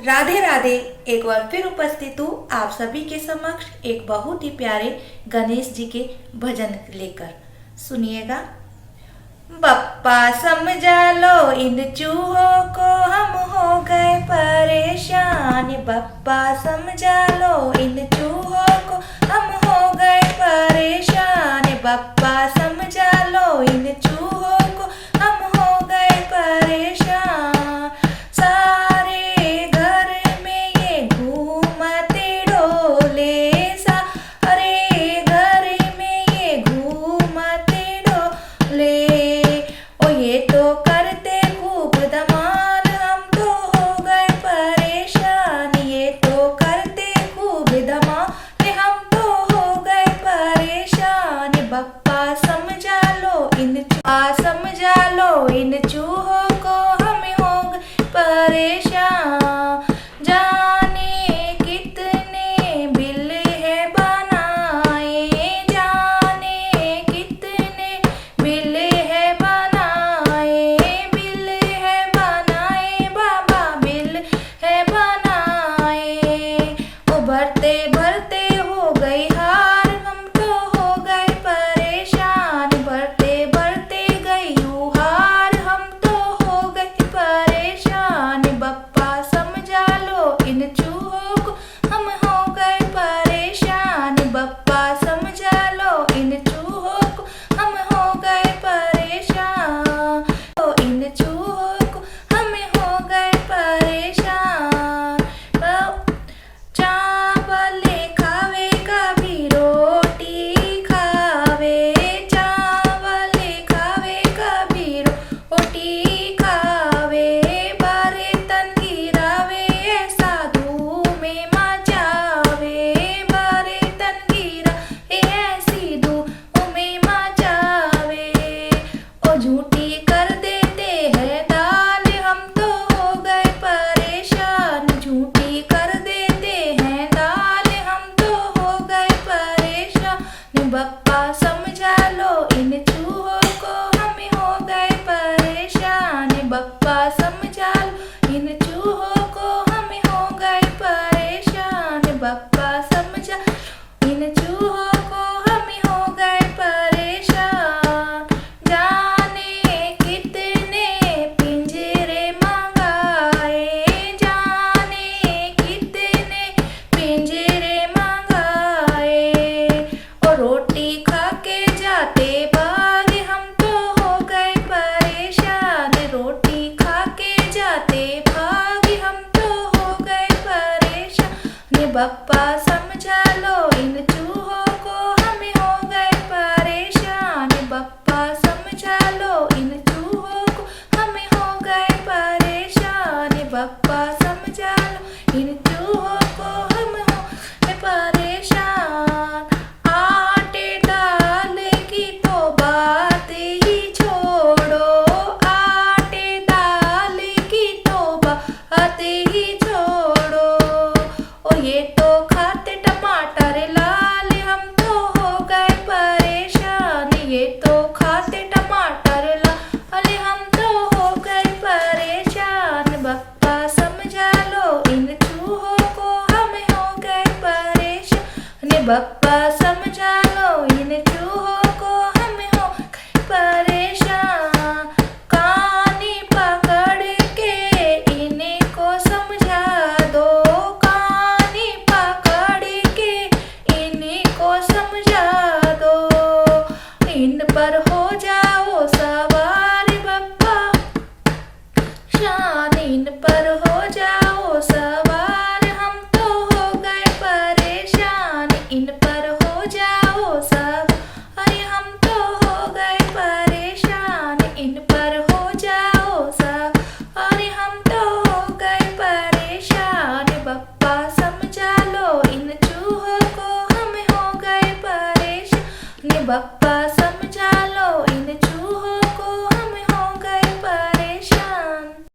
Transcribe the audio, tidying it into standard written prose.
राधे राधे। एक बार फिर उपस्थित हूँ आप सभी के समक्ष एक बहुत ही प्यारे गणेश जी के भजन लेकर। सुनिएगा। बप्पा समझा लो इन चूहों को, हम हो गए परेशान। बप्पा समझा लो इन चूहों को, हम हो गए परेशान। बप्पा समझा लो इन चूहों को, हम हो गए परेशान। सारे घर में ये घूमते डोले, सारे घर में ये घूमते डोले। ओ ये तो करते खूब धमाल, हम तो हो गए परेशान। ये तो करते खूब धमाल, हम तो हो गए परेशान। बप्पा समझा लो इन चूहों को, हम हो गए परेशान। जाने कितने बिल है बनाए, जाने कितने बिल है बनाए। बिल है बनाए बाबा, बिल है बनाए। वो भरते भरते हो गई हार, हम तो हो गए परेशान। भरते भरते गई हार, हम तो हो गए परेशान। बप्पा समझा लो इन चूहों को, हम हो गए परेशान। बप्पा समझा लो इन चूहों को, हम हो गए परेशान। तो इन चूहों को हम हो गए परेशान। चावल खावे कभी रोटी खावे, चावल खावे कभी रोटी खावे। बर्तन गिरावे ऐसा धूम में मचावे, बर्तन गिरावे ऐसी धूम में मचावे। ओ झूठी कर देते हैं दाल, हम तो हो गए परेशान। झूठी कर देते हैं दाल, हम तो हो गए परेशान। बप्पा समझा लो इन चूहों को, हम हो गए परेशान। बप्पा समझा लो इन चूहों को, हम हो गए परेशान। बप्पा समझा लो इन चूहों को, हम हो गए परेशान। जाने कितने पिंजरे मंगाए, जाने कितने पिंजरे मंगाए। और रोटी खा के जाते भाग, हम तो हो गए परेशान। रोटी खा के जाते भाग, हम तो हो गए परेशान। बप्पा समझा लो इन चूहों को, हम हो गए परेशान। बप्पा समझा लो इन चूहों को, हम हो गए परेशान। बप्पा समझा लो इन चूहों को, हम हो गए परेशान। आटे दाल की तो बात ही छोड़ो, आटे दाल की तो बात ही छोड़ो। ओ ये तो खाते टमाटर लाल, हम तो हो गए परेशान। ये तो खाते टमाटर लाल, हम तो हो गए परेशान। बप्पा समझा लो इन चूहों को, हम हो गए परेशान। बप्पा समझा लो इन चूहों को, हम हो गए परेशान। कानी पकड़ के इनको समझा दो, कानी पकड़ के इनको समझा दो। इन पर हो जाओ सवार बप्पा शान, इन पर हो जाओ सवार, हम तो हो गए परेशान। इन पर हो जाओ सवार, हम तो हो गए परेशान। इन पर हो जाओ सवार, हम तो हो गए परेशान। बप्पा समझा लो इन चूहों को, हम हो गए परेशान। बप्पा